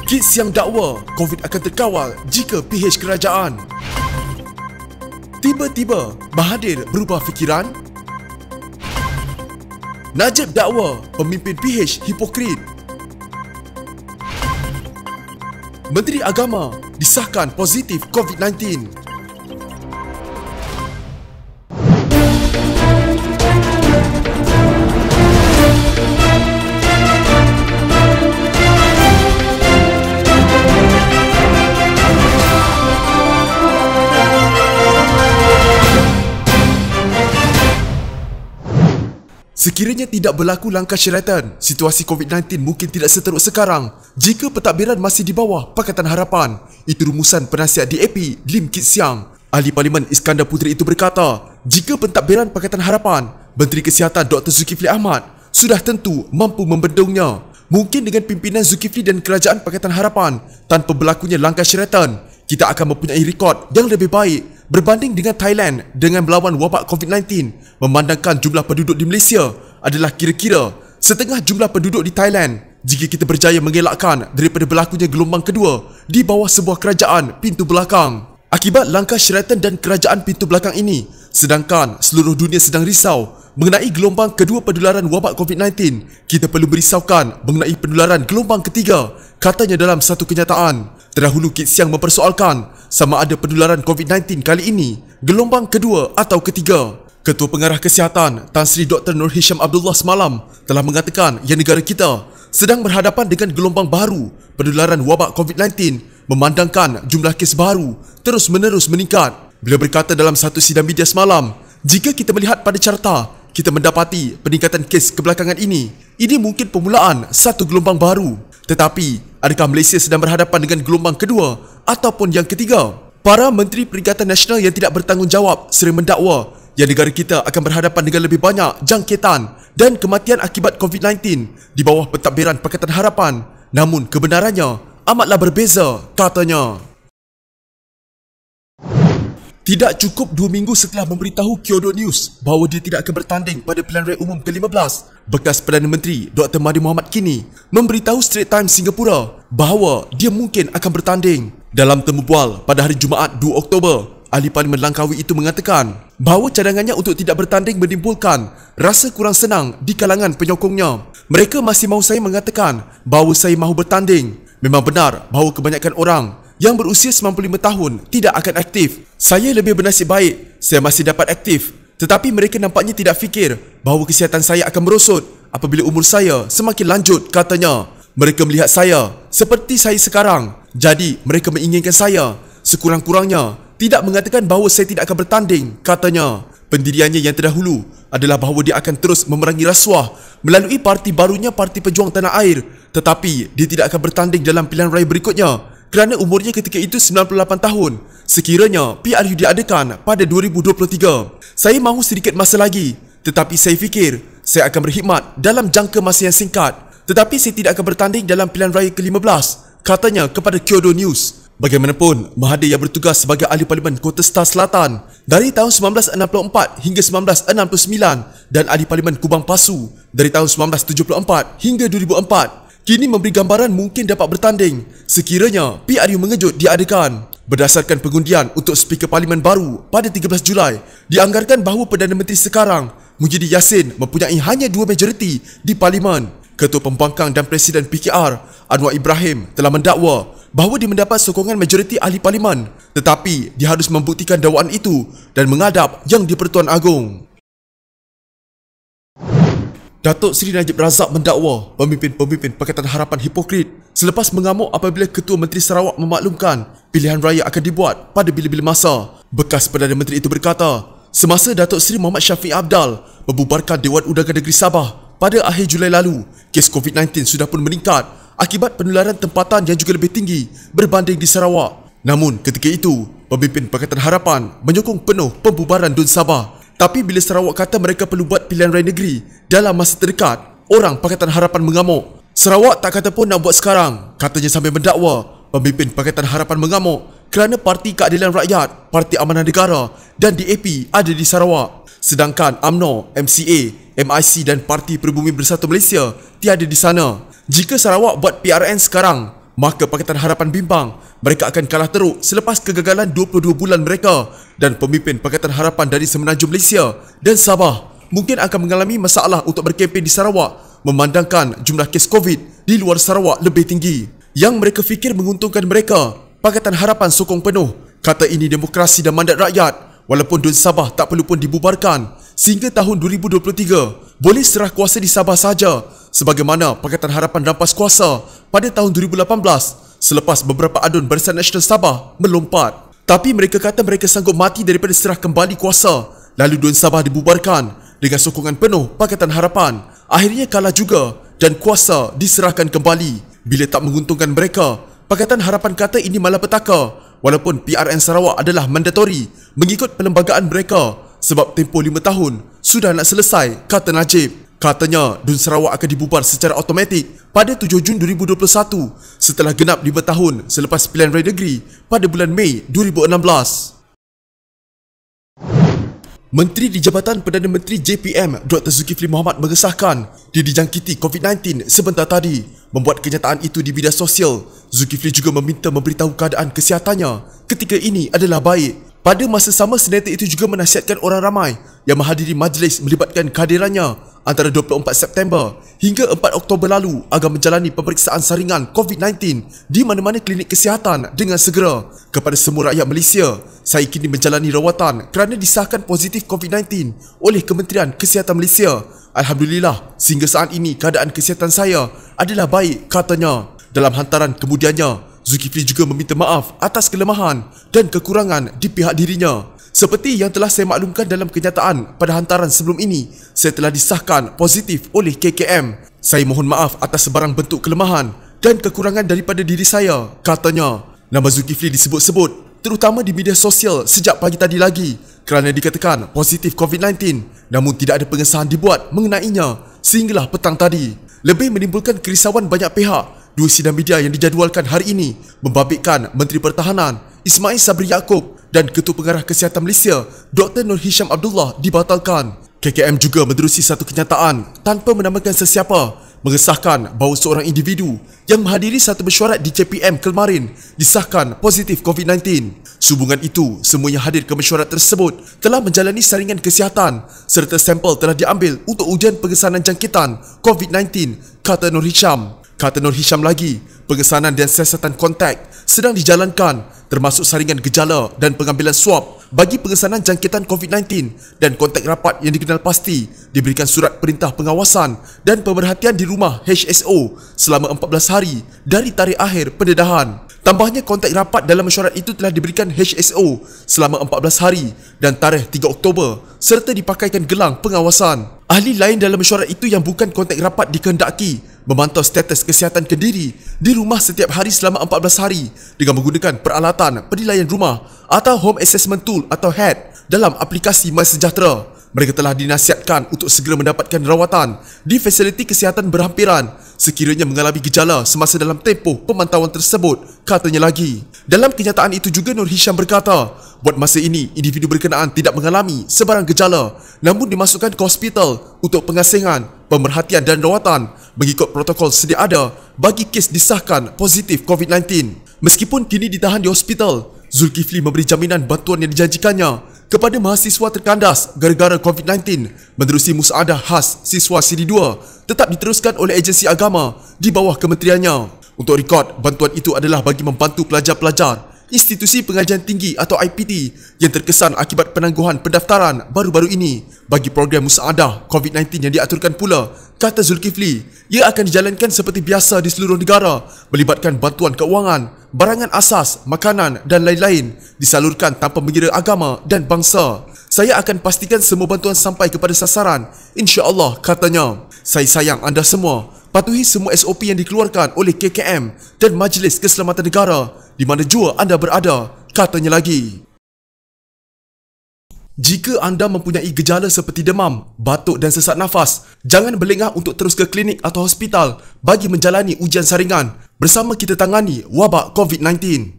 Kit Siang dakwa COVID akan terkawal jika PH kerajaan. Tiba-tiba Mahathir berubah fikiran. Najib dakwa pemimpin PH hipokrit. Menteri Agama disahkan positif COVID-19. Sekiranya tidak berlaku langkah syaratan, situasi COVID-19 mungkin tidak seteruk sekarang jika pentadbiran masih di bawah Pakatan Harapan. Itu rumusan penasihat DAP Lim Kit Siang. Ahli Parlimen Iskandar Puteri itu berkata, jika pentadbiran Pakatan Harapan, Menteri Kesihatan Dr. Zulkifli Ahmad sudah tentu mampu membendungnya. Mungkin dengan pimpinan Zulkifli dan Kerajaan Pakatan Harapan, tanpa berlakunya langkah syaratan, kita akan mempunyai rekod yang lebih baik berbanding dengan Thailand dengan melawan wabak COVID-19, memandangkan jumlah penduduk di Malaysia adalah kira-kira setengah jumlah penduduk di Thailand. Jika kita berjaya mengelakkan daripada berlakunya gelombang kedua di bawah sebuah kerajaan pintu belakang. Akibat langkah syaratan dan kerajaan pintu belakang ini, sedangkan seluruh dunia sedang risau mengenai gelombang kedua penularan wabak COVID-19, kita perlu berisaukan mengenai penularan gelombang ketiga, katanya dalam satu kenyataan. Terdahulu Kit Siang mempersoalkan sama ada penularan COVID-19 kali ini gelombang kedua atau ketiga. Ketua Pengarah Kesihatan Tan Sri Dr. Nur Hisham Abdullah semalam telah mengatakan yang negara kita sedang berhadapan dengan gelombang baru penularan wabak COVID-19 memandangkan jumlah kes baru terus-menerus meningkat. Beliau berkata dalam satu sidang media semalam, jika kita melihat pada carta, kita mendapati peningkatan kes kebelakangan ini mungkin permulaan satu gelombang baru. Tetapi, adakah Malaysia sedang berhadapan dengan gelombang kedua ataupun yang ketiga? Para Menteri Perikatan Nasional yang tidak bertanggungjawab sering mendakwa yang negara kita akan berhadapan dengan lebih banyak jangkitan dan kematian akibat COVID-19 di bawah pentadbiran Pakatan Harapan. Namun kebenarannya amatlah berbeza, katanya. Tidak cukup 2 minggu setelah memberitahu Kyodo News bahawa dia tidak akan bertanding pada pilihan raya umum ke-15, bekas Perdana Menteri Dr. Mahathir Mohamad kini memberitahu Straits Times Singapura bahawa dia mungkin akan bertanding. Dalam temu bual pada hari Jumaat 2 Oktober, Ahli Parlimen Langkawi itu mengatakan bahawa cadangannya untuk tidak bertanding menimbulkan rasa kurang senang di kalangan penyokongnya. Mereka masih mahu saya mengatakan bahawa saya mahu bertanding. Memang benar bahawa kebanyakan orang yang berusia 95 tahun tidak akan aktif. Saya lebih bernasib baik, saya masih dapat aktif. Tetapi mereka nampaknya tidak fikir bahawa kesihatan saya akan merosot apabila umur saya semakin lanjut, katanya. Mereka melihat saya seperti saya sekarang. Jadi mereka menginginkan saya sekurang-kurangnya tidak mengatakan bahawa saya tidak akan bertanding, katanya. Pendiriannya yang terdahulu adalah bahawa dia akan terus memerangi rasuah melalui parti barunya Parti Pejuang Tanah Air. Tetapi dia tidak akan bertanding dalam pilihan raya berikutnya kerana umurnya ketika itu 98 tahun sekiranya PRU diadakan pada 2023. Saya mahu sedikit masa lagi, tetapi saya fikir saya akan berkhidmat dalam jangka masa yang singkat. Tetapi saya tidak akan bertanding dalam pilihan raya ke-15, katanya kepada Kyodo News. Bagaimanapun, Mahathir yang bertugas sebagai Ahli Parlimen Kota Star Selatan dari tahun 1964 hingga 1969 dan Ahli Parlimen Kubang Pasu dari tahun 1974 hingga 2004, kini memberi gambaran mungkin dapat bertanding sekiranya PRU mengejut diadakan. Berdasarkan pengundian untuk Speaker Parlimen baru pada 13 Julai, dianggarkan bahawa Perdana Menteri sekarang, Muhyiddin Yassin, mempunyai hanya 2 majoriti di Parlimen. Ketua Pembangkang dan Presiden PKR, Anwar Ibrahim, telah mendakwa bahawa dia mendapat sokongan majoriti ahli Parlimen, tetapi dia harus membuktikan dakwaan itu dan menghadap Yang di-Pertuan Agong. Datuk Seri Najib Razak mendakwa pemimpin-pemimpin Pakatan Harapan hipokrit selepas mengamuk apabila Ketua Menteri Sarawak memaklumkan pilihan raya akan dibuat pada bila-bila masa. Bekas Perdana Menteri itu berkata, semasa Datuk Seri Muhammad Syafiq Abdal membubarkan Dewan Undangan Negeri Sabah pada akhir Julai lalu, kes COVID-19 sudah pun meningkat akibat penularan tempatan yang juga lebih tinggi berbanding di Sarawak. Namun ketika itu, pemimpin Pakatan Harapan menyokong penuh pembubaran DUN Sabah. Tapi bila Sarawak kata mereka perlu buat pilihan raya negeri dalam masa terdekat, orang Pakatan Harapan mengamuk. Sarawak tak kata pun nak buat sekarang, katanya sambil mendakwa pemimpin Pakatan Harapan mengamuk kerana Parti Keadilan Rakyat, Parti Amanah Negara dan DAP ada di Sarawak. Sedangkan UMNO, MCA, MIC dan Parti Peribumi Bersatu Malaysia tiada di sana. Jika Sarawak buat PRN sekarang, maka Pakatan Harapan bimbang mereka akan kalah teruk selepas kegagalan 22 bulan mereka dan pemimpin Pakatan Harapan dari Semenanjung Malaysia dan Sabah mungkin akan mengalami masalah untuk berkempen di Sarawak memandangkan jumlah kes COVID di luar Sarawak lebih tinggi. Yang mereka fikir menguntungkan mereka, Pakatan Harapan sokong penuh. Kata ini demokrasi dan mandat rakyat. Walaupun Dun Sabah tak perlu pun dibubarkan sehingga tahun 2023 boleh serah kuasa di Sabah sahaja sebagaimana Pakatan Harapan rampas kuasa pada tahun 2018 selepas beberapa adun Barisan Nasional Sabah melompat. Tapi mereka kata mereka sanggup mati daripada serah kembali kuasa. Lalu Dun Sabah dibubarkan dengan sokongan penuh Pakatan Harapan. Akhirnya kalah juga dan kuasa diserahkan kembali. Bila tak menguntungkan mereka, Pakatan Harapan kata ini malapetaka. Walaupun PRN Sarawak adalah mandatori mengikut perlembagaan mereka sebab tempoh 5 tahun sudah nak selesai, kata Najib. Katanya Dun Sarawak akan dibubar secara automatik pada 7 Jun 2021 setelah genap 5 tahun selepas pilihan raya negeri pada bulan Mei 2016. Menteri di Jabatan Perdana Menteri JPM Dr. Zulkifli Mohamad mengesahkan dia dijangkiti COVID-19 sebentar tadi. Membuat kenyataan itu di media sosial, Zulkifli juga meminta memberitahu keadaan kesihatannya ketika ini adalah baik. Pada masa sama, senator itu juga menasihatkan orang ramai yang menghadiri majlis melibatkan kehadirannya antara 24 September hingga 4 Oktober lalu agar menjalani pemeriksaan saringan COVID-19 di mana-mana klinik kesihatan dengan segera. Kepada semua rakyat Malaysia, saya kini menjalani rawatan kerana disahkan positif COVID-19 oleh Kementerian Kesihatan Malaysia. Alhamdulillah, sehingga saat ini keadaan kesihatan saya adalah baik, katanya. Dalam hantaran kemudiannya, Zulkifli juga meminta maaf atas kelemahan dan kekurangan di pihak dirinya. Seperti yang telah saya maklumkan dalam kenyataan pada hantaran sebelum ini, saya telah disahkan positif oleh KKM. Saya mohon maaf atas sebarang bentuk kelemahan dan kekurangan daripada diri saya, katanya. Nama Zulkifli disebut-sebut terutama di media sosial sejak pagi tadi lagi kerana dikatakan positif COVID-19 namun tidak ada pengesahan dibuat mengenainya sehinggalah petang tadi. Lebih menimbulkan kerisauan banyak pihak. Dua sidang media yang dijadualkan hari ini membabitkan Menteri Pertahanan Ismail Sabri Yaakob dan Ketua Pengarah Kesihatan Malaysia Dr. Nur Hisham Abdullah dibatalkan. KKM juga menerusi satu kenyataan tanpa menamakan sesiapa mengesahkan bahawa seorang individu yang menghadiri satu mesyuarat di JPM kemarin disahkan positif COVID-19. Sehubungan itu, semua yang hadir ke mesyuarat tersebut telah menjalani saringan kesihatan serta sampel telah diambil untuk ujian pengesanan jangkitan COVID-19, kata Nur Hisham. Kata Nur Hisham lagi, pengesanan dan siasatan kontak sedang dijalankan termasuk saringan gejala dan pengambilan swab bagi pengesanan jangkitan COVID-19 dan kontak rapat yang dikenal pasti diberikan surat perintah pengawasan dan pemerhatian di rumah HSO selama 14 hari dari tarikh akhir pendedahan. Tambahnya kontak rapat dalam mesyuarat itu telah diberikan HSO selama 14 hari dan tarikh 3 Oktober serta dipakaikan gelang pengawasan. Ahli lain dalam mesyuarat itu yang bukan kontak rapat dikehendaki memantau status kesihatan Kediri di rumah setiap hari selama 14 hari dengan menggunakan peralatan penilaian rumah atau Home Assessment Tool atau HAT dalam aplikasi MySejahtera. Mereka telah dinasihatkan untuk segera mendapatkan rawatan di fasiliti kesihatan berhampiran sekiranya mengalami gejala semasa dalam tempoh pemantauan tersebut, katanya lagi. Dalam kenyataan itu juga Nur Hisham berkata, buat masa ini individu berkenaan tidak mengalami sebarang gejala namun dimasukkan ke hospital untuk pengasingan, pemerhatian dan rawatan mengikut protokol sedia ada bagi kes disahkan positif COVID-19. Meskipun kini ditahan di hospital, Zulkifli memberi jaminan bantuan yang dijanjikannya kepada mahasiswa terkandas gara-gara COVID-19 menerusi musahadah khas siswa Siri 2 tetap diteruskan oleh agensi agama di bawah kementeriannya. Untuk rekod, bantuan itu adalah bagi membantu pelajar-pelajar institusi pengajian tinggi atau IPT yang terkesan akibat penangguhan pendaftaran baru-baru ini bagi program musahadah COVID-19 yang diaturkan pula, kata Zulkifli. Ia akan dijalankan seperti biasa di seluruh negara melibatkan bantuan keuangan, barangan asas, makanan dan lain-lain disalurkan tanpa mengira agama dan bangsa. Saya akan pastikan semua bantuan sampai kepada sasaran, insya-Allah, katanya. Saya sayang anda semua. Patuhi semua SOP yang dikeluarkan oleh KKM dan Majlis Keselamatan Negara di mana jua anda berada, katanya lagi. Jika anda mempunyai gejala seperti demam, batuk dan sesak nafas, jangan berlengah untuk terus ke klinik atau hospital bagi menjalani ujian saringan bersama kita tangani wabak COVID-19.